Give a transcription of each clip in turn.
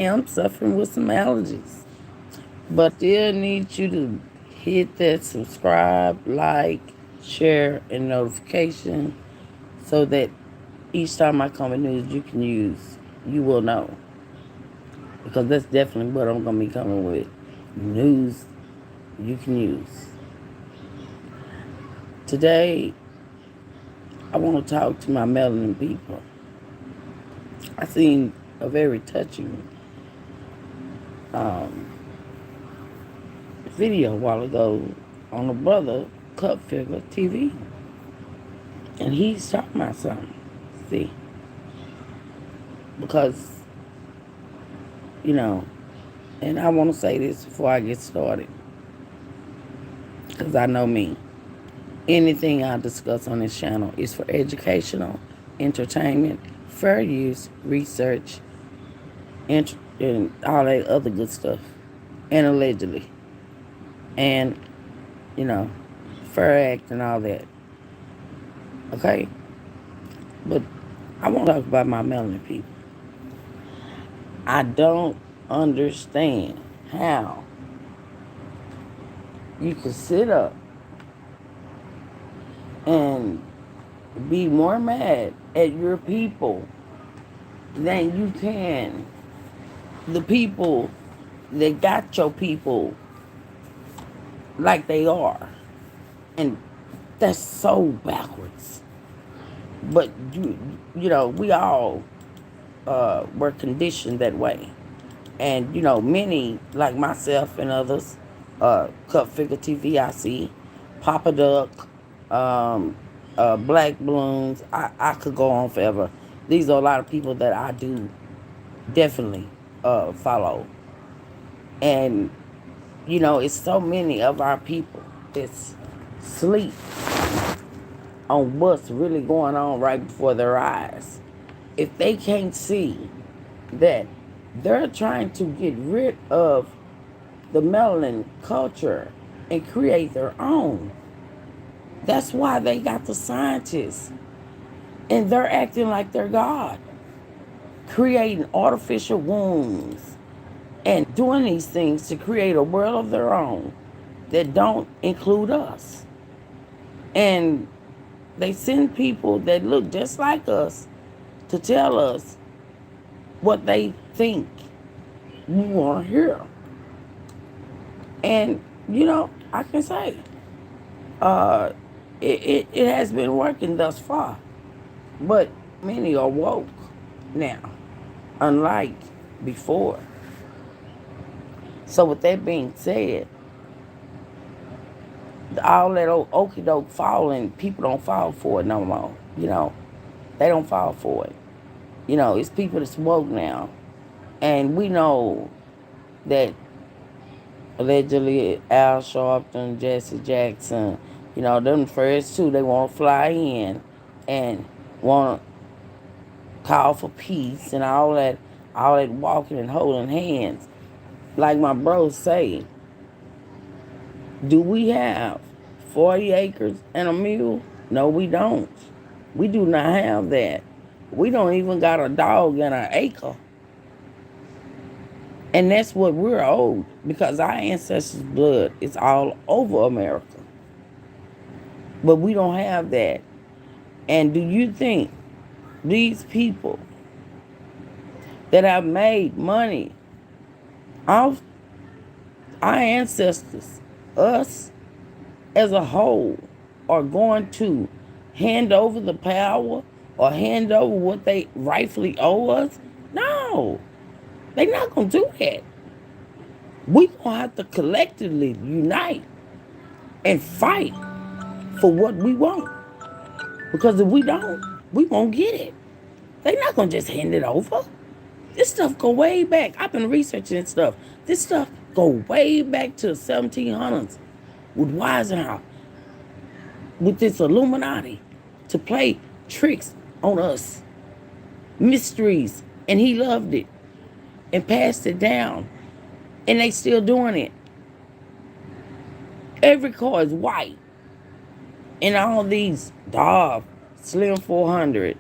am suffering with some allergies, but still need you to hit that subscribe, like, share, and notification so that each time I come with news you will know. Because that's definitely what I'm going to be coming with. News you can use. Today, I want to talk to my melanin people. I seen a very touching um, video a while ago on a brother, Cup Figure TV. And he's talking about something. See? Because, you know, and I want to say this before I get started. Because I know me. Anything I discuss on this channel is for educational, entertainment, fair use, research, and all that other good stuff. And allegedly. And, you know, fair act and all that. Okay? But I want to talk about my melanin people. I don't understand how you can sit up and be more mad at your people than you can the people that got your people like they are. And that's so backwards. But we all were conditioned that way. And many like myself and others, Cup Figure TV, I see, Papa Duck, Black Balloons. I could go on forever. These are a lot of people that I do definitely follow. And it's so many of our people that's sleep on what's really going on right before their eyes. If they can't see that they're trying to get rid of the melanin culture and create their own. That's why they got the scientists. And they're acting like they're God. Creating artificial wombs and doing these things to create a world of their own that don't include us. And they send people that look just like us to tell us what they think we want to hear. And, I can say, it has been working thus far. But many are woke now, unlike before. So with that being said, all that old okie doke falling, people don't fall for it no more. They don't fall for it. It's people that's woke now. And we know that allegedly Al Sharpton, Jesse Jackson, them first two, they want to fly in and want to call for peace and all that walking and holding hands. Like my bros say, do we have 40 acres and a mule? No, we don't. We do not have that. We don't even got a dog in an acre. And that's what we're owed, because our ancestors' blood is all over America. But we don't have that. And do you think these people that have made money off our ancestors, us as a whole, are going to hand over the power or hand over what they rightfully owe us? No. They're not going to do that. We're going to have to collectively unite and fight for what we want. Because if we don't, we won't get it. They're not going to just hand it over. This stuff go way back. I've been researching stuff. This stuff go way back to the 1700s with Weisenhower, with this Illuminati, to play tricks on us. Mysteries. And he loved it and passed it down. And they still doing it. Every car is white. And all these Dodge, Slim 400,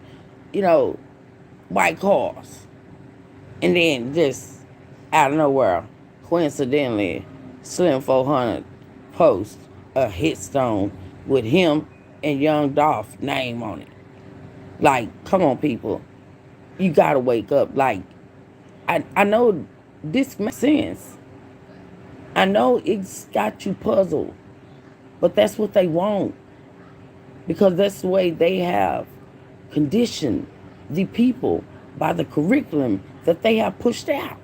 white cars. And then just out of nowhere, coincidentally, Slim 400 posts a headstone with him and Young Dolph name on it. Like, come on, people. You gotta wake up. Like, I know this makes sense. I know it's got you puzzled, but that's what they want because that's the way they have conditioned the people by the curriculum that they have pushed out.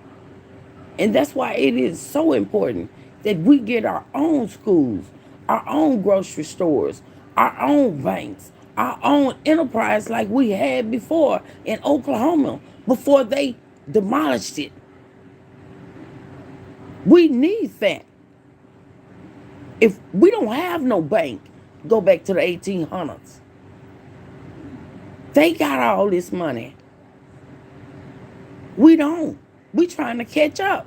And that's why it is so important that we get our own schools, our own grocery stores, our own banks, our own enterprise like we had before in Oklahoma before they demolished it. We need that. If we don't have no bank, go back to the 1800s. They got all this money. We don't. We trying to catch up.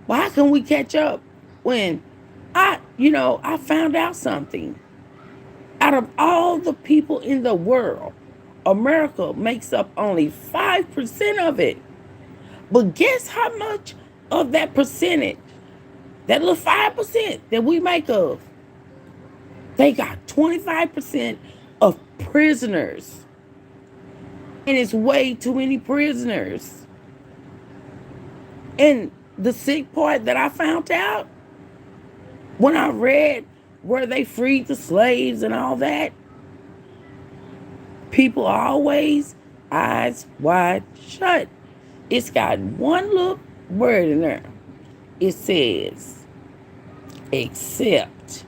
Well, how can we catch up when I found out something. Out of all the people in the world, America makes up only 5% of it. But guess how much of that percentage, that little 5% that we make of, they got 25% of prisoners. And it's way too many prisoners. And the sick part that I found out, when I read where they freed the slaves and all that, people are always eyes wide shut. It's got one little word in there. It says, except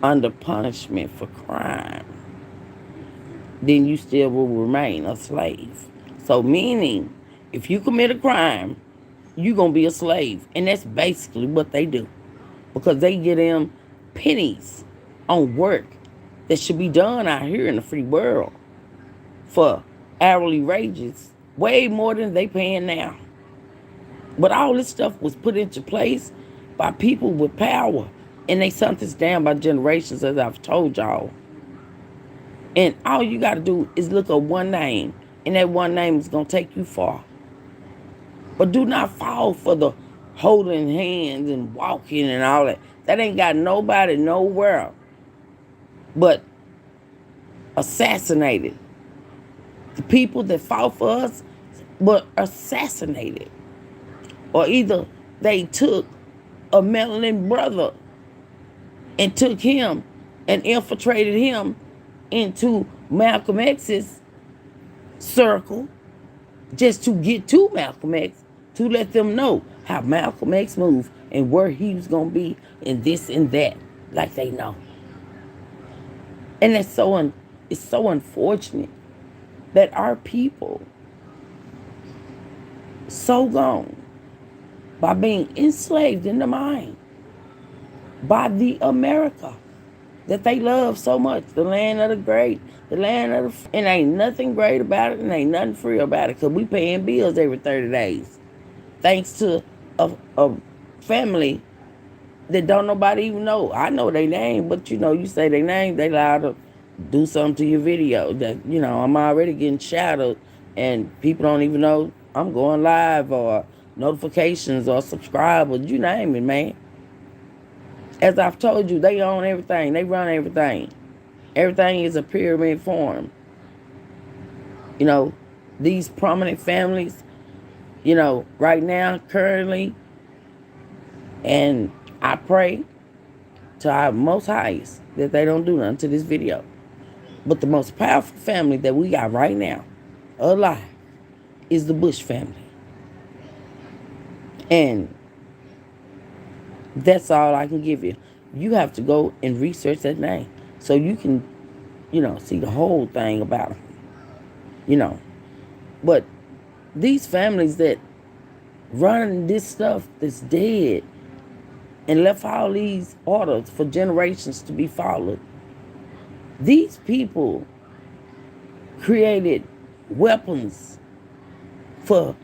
under punishment for crime, then you still will remain a slave. So meaning, if you commit a crime, you're going to be a slave. And that's basically what they do. Because they get them pennies on work that should be done out here in the free world for hourly wages, way more than they paying now. But all this stuff was put into place by people with power. And they sent this down by generations, as I've told y'all. And all you got to do is look at one name. And that one name is going to take you far. But do not fall for the holding hands and walking and all that. That ain't got nobody nowhere but assassinated. The people that fought for us were assassinated. Or either they took a melanin brother and took him and infiltrated him into Malcolm X's circle just to get to Malcolm X, to let them know how Malcolm X moved and where he was going to be and this and that, like they know. And it's so unfortunate that our people so gone by being enslaved in the mind by the America that they love so much, the land of the great, the land of the... And ain't nothing great about it and ain't nothing free about it because we paying bills every 30 days. Thanks to a family that don't nobody even know. I know their name, but you say their name, they allowed to do something to your video that, I'm already getting shadowed and people don't even know I'm going live or notifications or subscribers, you name it, man. As I've told you, they own everything. They run everything. Everything is a pyramid form. These prominent families, right now, currently, and I pray to our most highest that they don't do nothing to this video. But the most powerful family that we got right now, alive, is the Bush family. And that's all I can give you. You have to go and research that name so you can, see the whole thing about them. But these families that run this stuff that's dead and left all these orders for generations to be followed, these people created weapons for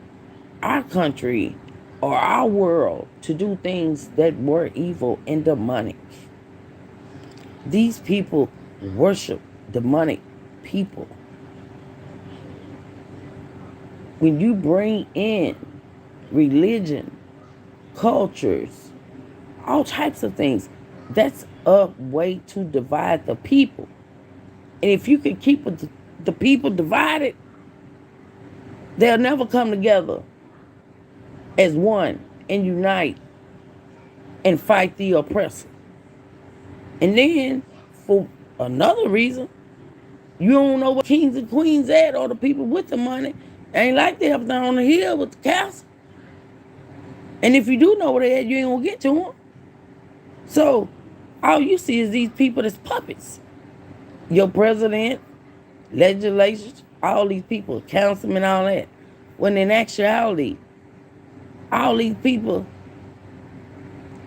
our country or our world to do things that were evil and demonic. These people worship demonic people. When you bring in religion, cultures, all types of things. That's a way to divide the people. And if you can keep the people divided, they'll never come together as one and unite and fight the oppressor. And then, for another reason, you don't know what kings and queens at or the people with the money. Ain't like they up there on the hill with the castle. And if you do know where they at, you ain't gonna get to them. So all you see is these people that's puppets. Your president, legislators, all these people, councilmen, all that. When in actuality, all these people,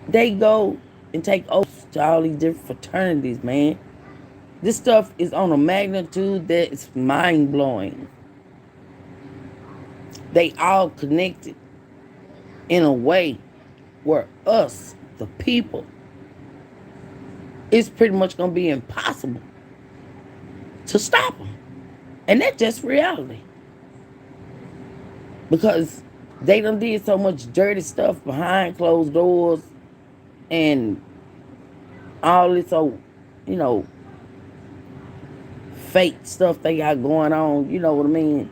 they go and take oaths to all these different fraternities, man. This stuff is on a magnitude that is mind blowing. They all connected in a way where us, the people, it's pretty much gonna be impossible to stop them. And that's just reality. Because they done did so much dirty stuff behind closed doors and all this old, you know, fake stuff they got going on. You know what I mean?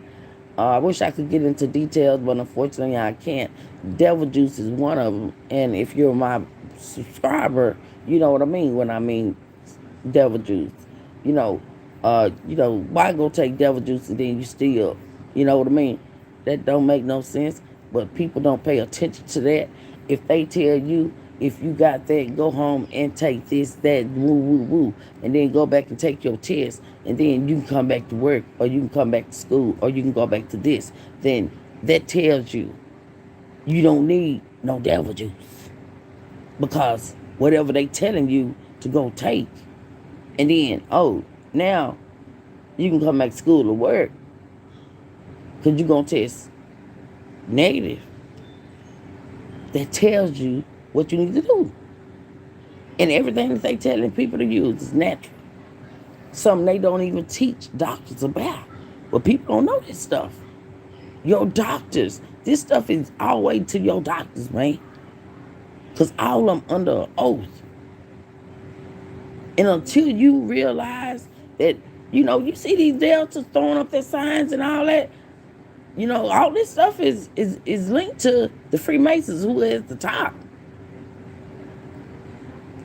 I wish I could get into details, but unfortunately I can't. Devil Juice is one of them. And if you're my subscriber, you know what I mean when I mean Devil Juice. You know, why go take Devil Juice and then you steal? You know what I mean? That don't make no sense. But people don't pay attention to that. If they tell you, if you got that, go home and take this, that, woo, woo, woo, and then go back and take your test, and then you can come back to work, or you can come back to school, or you can go back to this, then that tells you you don't need no devil juice. Because whatever they telling you to go take, and then, oh, now you can come back to school or work, because you're going to test negative. That tells you what you need to do. And everything that they telling people to use is natural. Something they don't even teach doctors about. But people don't know this stuff. Your doctors, this stuff is all the way to your doctors, man. Because all of them under an oath. And until you realize that, you see these deltas throwing up their signs and all that, all this stuff is linked to the Freemasons, who is the top.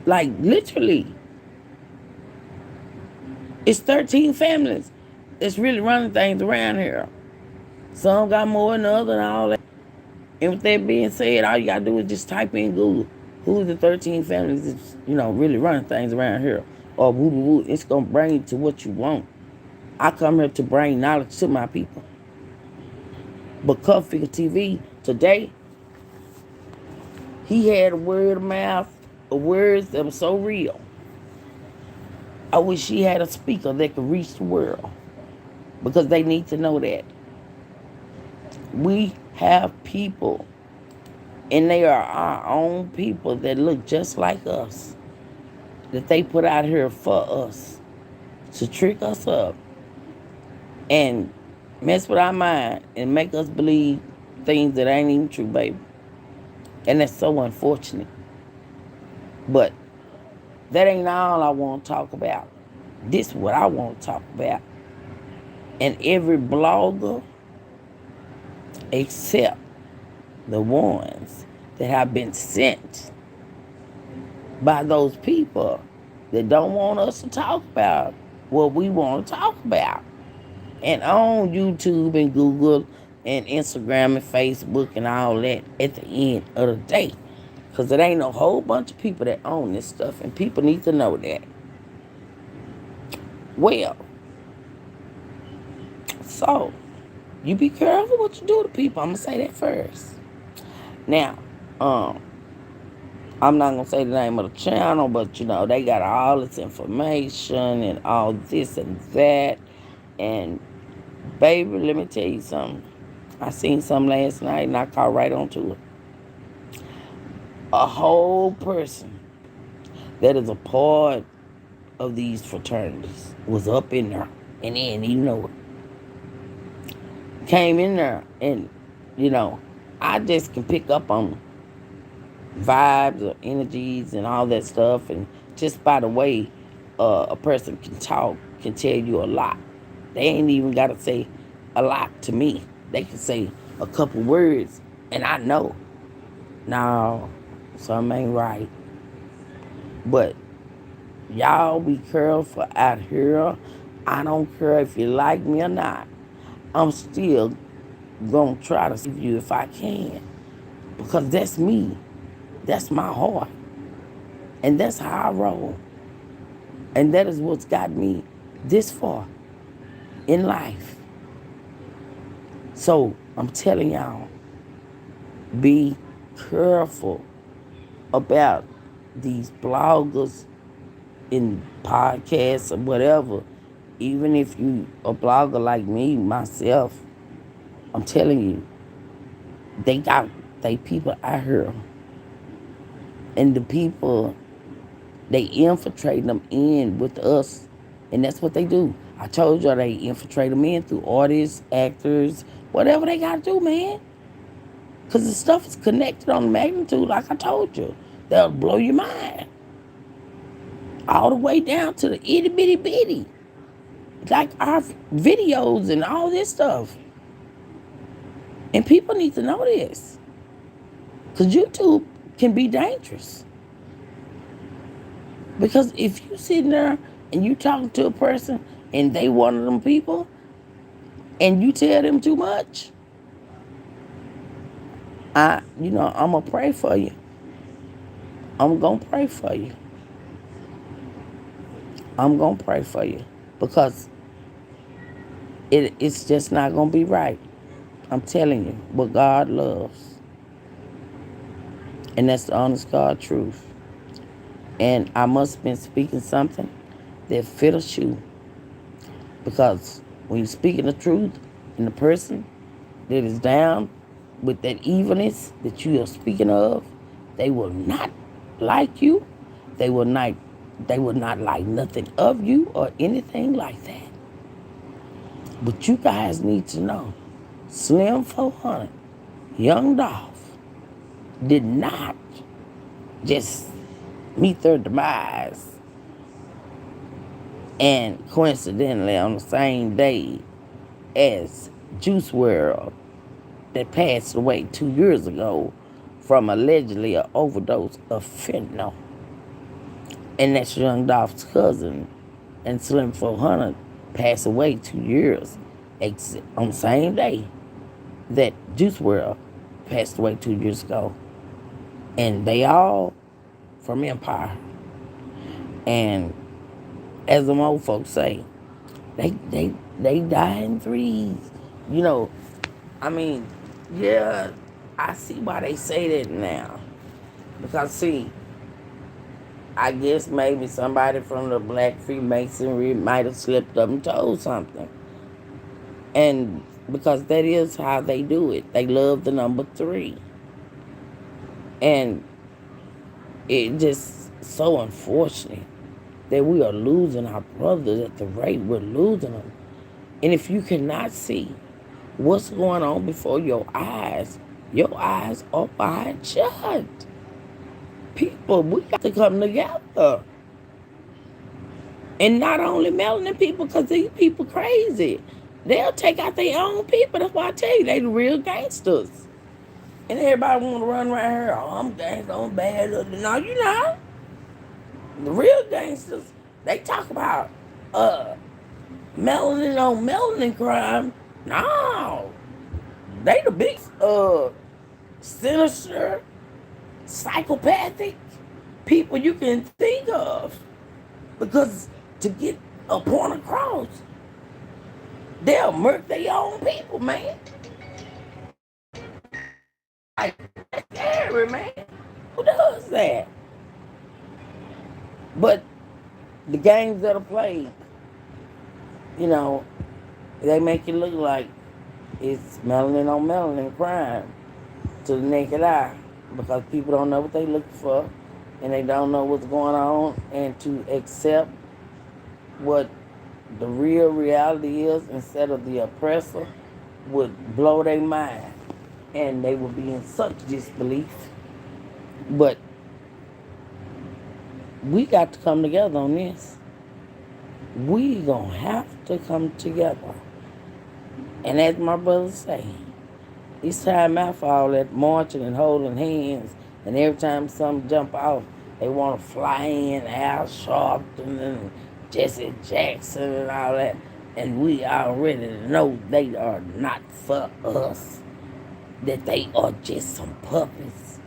Like, literally. It's 13 families that's really running things around here. Some got more than the other and all that. And with that being said, all you got to do is just type in Google, who's the 13 families that's, really running things around here. Or woo woo woo. It's going to bring you to what you want. I come here to bring knowledge to my people. But Cuff Figure TV, today, he had a word of mouth, of words that were so real. I wish he had a speaker that could reach the world. Because they need to know that. We have people, and they are our own people that look just like us, that they put out here for us to trick us up and mess with our mind and make us believe things that ain't even true, baby. And that's so unfortunate. But that ain't all I want to talk about. This is what I want to talk about. And every blogger, except the ones that have been sent by those people that don't want us to talk about what we want to talk about. And on YouTube and Google and Instagram and Facebook and all that at the end of the day. Because it ain't a whole bunch of people that own this stuff, and people need to know that. Well, so you be careful what you do to people. I'm going to say that first. Now, I'm not going to say the name of the channel, but, they got all this information and all this and that. And, baby, let me tell you something. I seen something last night, and I caught right onto it. A whole person that is a part of these fraternities was up in there, and then, it. Came in there and, I just can pick up on vibes or energies and all that stuff, and just by the way a person can talk can tell you a lot. They ain't even got to say a lot to me. They can say a couple words and I know now something ain't right. But y'all be careful out here. I don't care if you like me or not. I'm still gonna try to save you if I can, because that's me. That's my heart. And that's how I roll. And that is what's got me this far in life. So I'm telling y'all, be careful about these bloggers in podcasts or whatever. Even if you a blogger like me, myself, I'm telling you, they got they people out here. And the people, they infiltrate them in with us. And that's what they do. I told y'all they infiltrate them in through artists, actors, whatever they got to do, man. Because the stuff is connected on the magnitude, like I told you. That'll blow your mind. All the way down to the itty bitty bitty. Like our videos and all this stuff. And people need to know this. Because YouTube can be dangerous. Because if you sitting there and you talking to a person and they one of them people and you tell them too much, I'm going to pray for you. I'm going to pray for you. I'm going to pray for you. Because it's just not going to be right. I'm telling you, what God loves. And that's the honest God truth. And I must have been speaking something that fit a shoe. Because when you're speaking the truth and the person that is down with that evilness that you are speaking of, they will not like you. They will not like nothing of you or anything like that. But you guys need to know, Slim 400, Young Dolph, did not just meet their demise and coincidentally on the same day as Juice WRLD that passed away 2 years ago from allegedly an overdose of fentanyl. And that's Young Dolph's cousin. And Slim 400 passed away 2 years on the same day that Juice WRLD passed away 2 years ago. And they all from Empire. And as the old folks say, they die in threes. You know, I mean, yeah, I see why they say that now. Because see, I guess maybe somebody from the Black Freemasonry might have slipped up and told something. And because that is how they do it. They love the number three. And it just so unfortunate that we are losing our brothers at the rate we're losing them. And if you cannot see what's going on before your eyes are wide shut. People, we got to come together. And not only melanin people, because these people crazy. They'll take out their own people. That's why I tell you, they the real gangsters. And everybody want to run around here, oh, I'm gangster, I'm bad. No, you not. The real gangsters, they talk about melanin on melanin crime. No. They the big sinister, psychopathic people you can think of. Because to get a point across, they'll murk their own people, man. Like, that's scary, man. Who does that? But the games that are played, you know, they make it look like it's melanin on melanin crime to the naked eye, because people don't know what they looking for and they don't know what's going on, and to accept what the real reality is instead of the oppressor would blow their mind. and they will be in such disbelief. But we got to come together on this. We gonna have to come together. And as my brother say, it's time out for all that marching and holding hands. And every time something jump out, they want to fly in Al Sharpton and Jesse Jackson and all that. And we already know they are not for us. That they are just some puppets.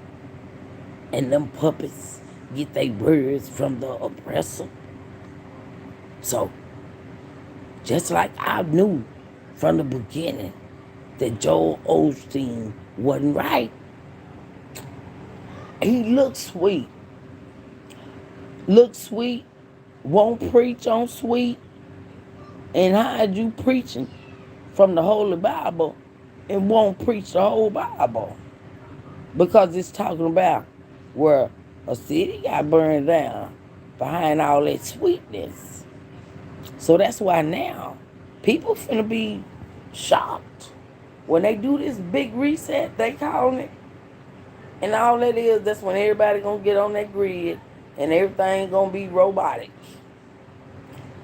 And them puppets get their words from the oppressor. So, just like I knew from the beginning that Joel Osteen wasn't right. He looks sweet. Looks sweet. Won't preach on sweet. And hide you preaching from the Holy Bible and won't preach the whole Bible. Because it's talking about where a city got burned down behind all that sweetness. So that's why now people finna be shocked when they do this big reset, they calling it. And all that is, that's when everybody gonna get on that grid and everything gonna be robotic.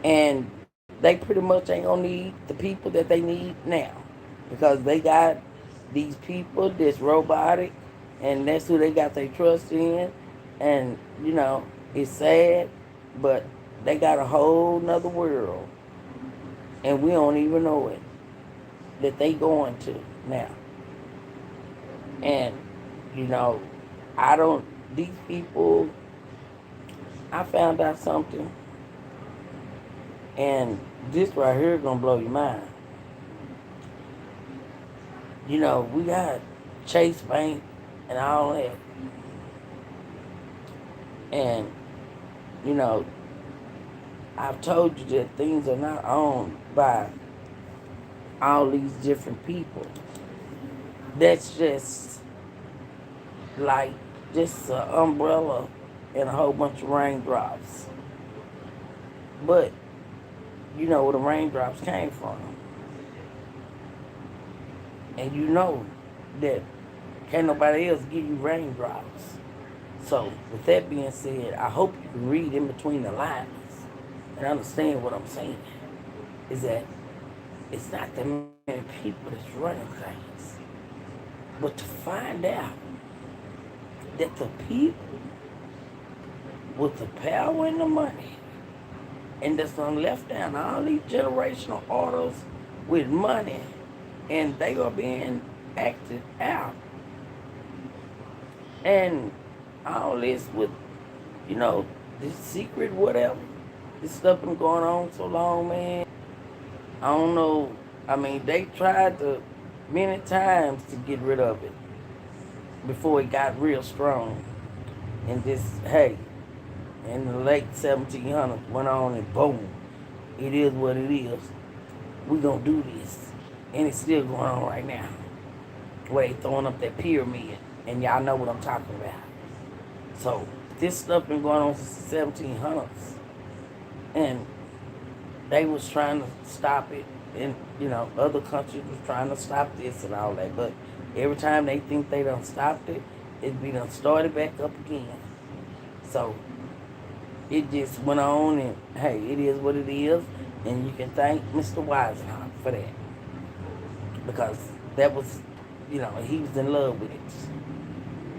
And they pretty much ain't gonna need the people that they need now. Because they got these people that's robotic and that's who they got their trust in. And, it's sad, but they got a whole nother world. And we don't even know it. That they going to now. And, these people, I found out something, and this right here gonna blow your mind. We got Chase Bank and all that. And, I've told you that things are not owned by all these different people. That's just like just an umbrella and a whole bunch of raindrops. But you know where the raindrops came from. And you know that can't nobody else give you raindrops. So with that being said, I hope you can read in between the lines and understand what I'm saying. Is that it's not that many people that's running things. But to find out that the people with the power and the money and that's done left down all these generational orders with money and they are being acted out. And all this with, this secret whatever. This stuff been going on so long, man. I don't know. I mean, they tried to many times to get rid of it before it got real strong. And in the late 1700s went on and boom, it is what it is. We gonna do this. And it's still going on right now. Where they throwing up that pyramid. And y'all know what I'm talking about. So, this stuff been going on since the 1700s. And they was trying to stop it. And, other countries was trying to stop this and all that. But every time they think they done stopped it, it be done started back up again. So, it just went on and, hey, it is what it is. And you can thank Mr. Weisenhower for that. Because that was, he was in love with it.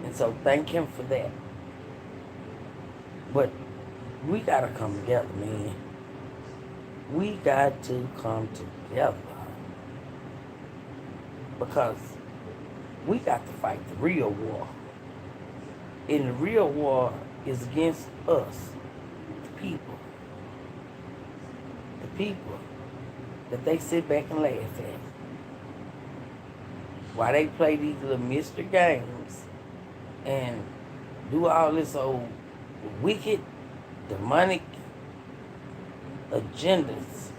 And so thank him for that. But we got to come together, man. We got to come together. Because we got to fight the real war. And the real war is against us, the people. The people that they sit back and laugh at. While they play these little mystery games and do all this old wicked, demonic agendas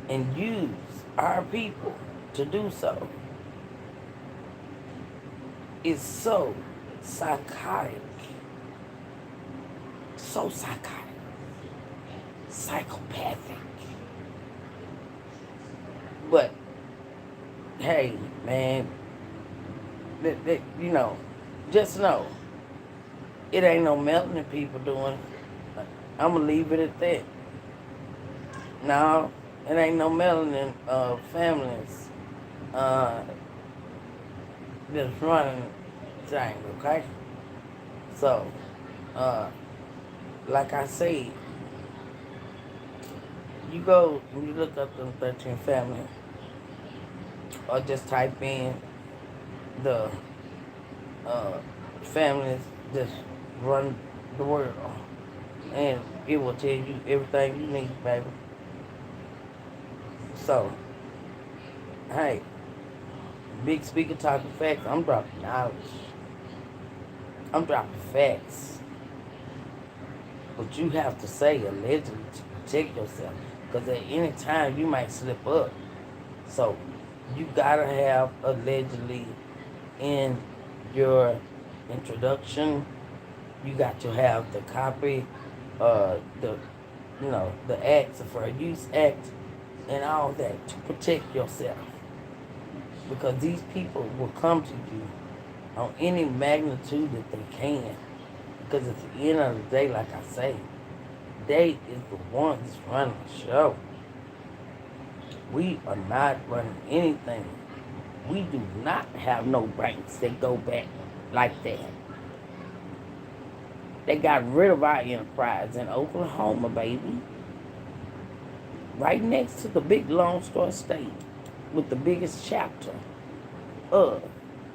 and use our people to do so. It's so psychotic. So psychotic. Psychopathic. But, hey, man, that, just know it ain't no melanin people doing it. I'm gonna leave it at that. No, it ain't no melanin families uh, that's running thing, okay? So, uh, like I say, you go and you look up them 13 family, or just type in the uh, families that run the world, and it will tell you everything you need, baby. So, hey, big speaker talking facts. I'm dropping knowledge. I'm dropping facts. But you have to say allegedly to protect yourself. Because at any time you might slip up. So you gotta have allegedly in your introduction. You got to have the copy, the acts, the Fair Use Act, and all that to protect yourself. Because these people will come to you on any magnitude that they can. Because at the end of the day, like I say, they is the ones running the show. We are not running anything. We do not have no banks that go back like that. They got rid of our enterprise in Oklahoma, baby. Right next to the big Lone Star State with the biggest chapter of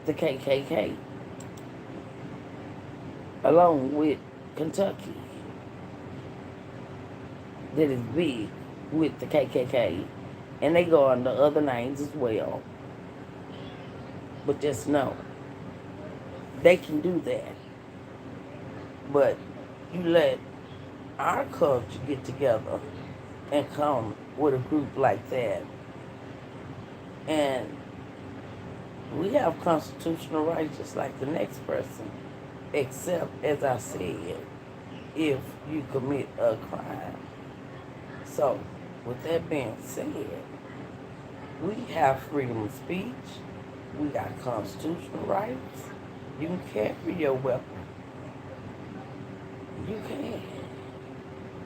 the KKK, along with Kentucky, that is big with the KKK, and they go under other names as well. But just know, they can do that. But you let our culture get together and come with a group like that, and we have constitutional rights just like the next person, except, as I said, if you commit a crime. So, with that being said, we have freedom of speech. We got constitutional rights. You can carry your weapon. You can.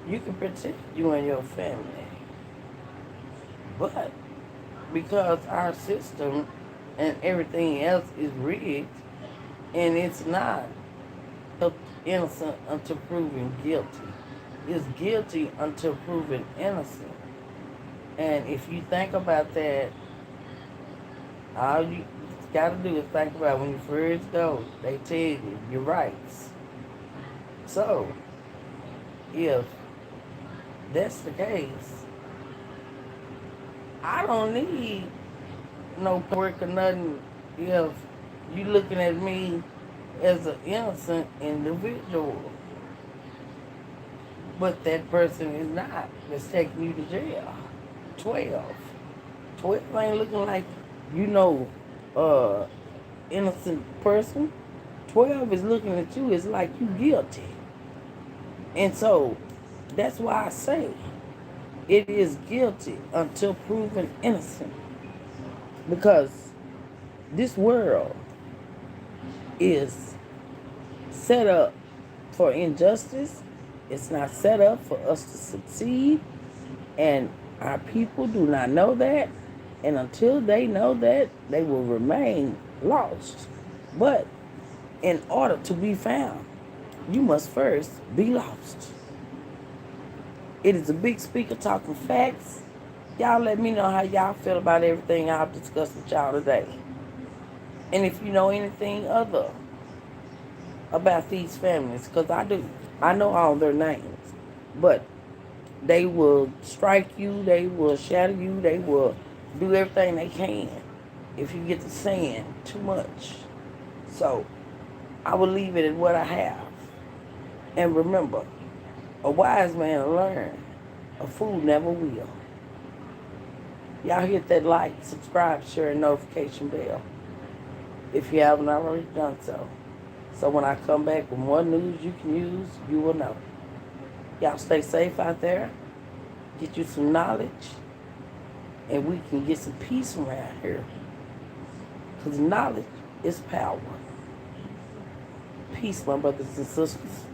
You can protect you and your family. But because our system and everything else is rigged, and it's not innocent until proven guilty. It's guilty until proven innocent. And if you think about that, all you got to do is think about when you first go, they tell you your rights. So, if that's the case, I don't need no work or nothing if you looking at me as an innocent individual. But that person is not. That's taking you to jail. 12. 12 ain't looking like, you know, innocent person. 12 is looking at you as like you guilty. And so, that's why I say it is guilty until proven innocent. Because this world is set up for injustice. It's not set up for us to succeed. And our people do not know that. And until they know that, they will remain lost. But in order to be found, you must first be lost. It is a big speaker talking facts. Y'all let me know how y'all feel about everything I've discussed with y'all today. And if you know anything other about these families, because I do. I know all their names. But they will strike you, they will shatter you, they will do everything they can if you get to saying too much. So, I will leave it at what I have. And remember, a wise man will learn, a fool never will. Y'all hit that like, subscribe, share, and notification bell if you haven't already done so. So when I come back with more news you can use, you will know. Y'all stay safe out there. Get you some knowledge. And we can get some peace around here. Because knowledge is power. Peace, my brothers and sisters.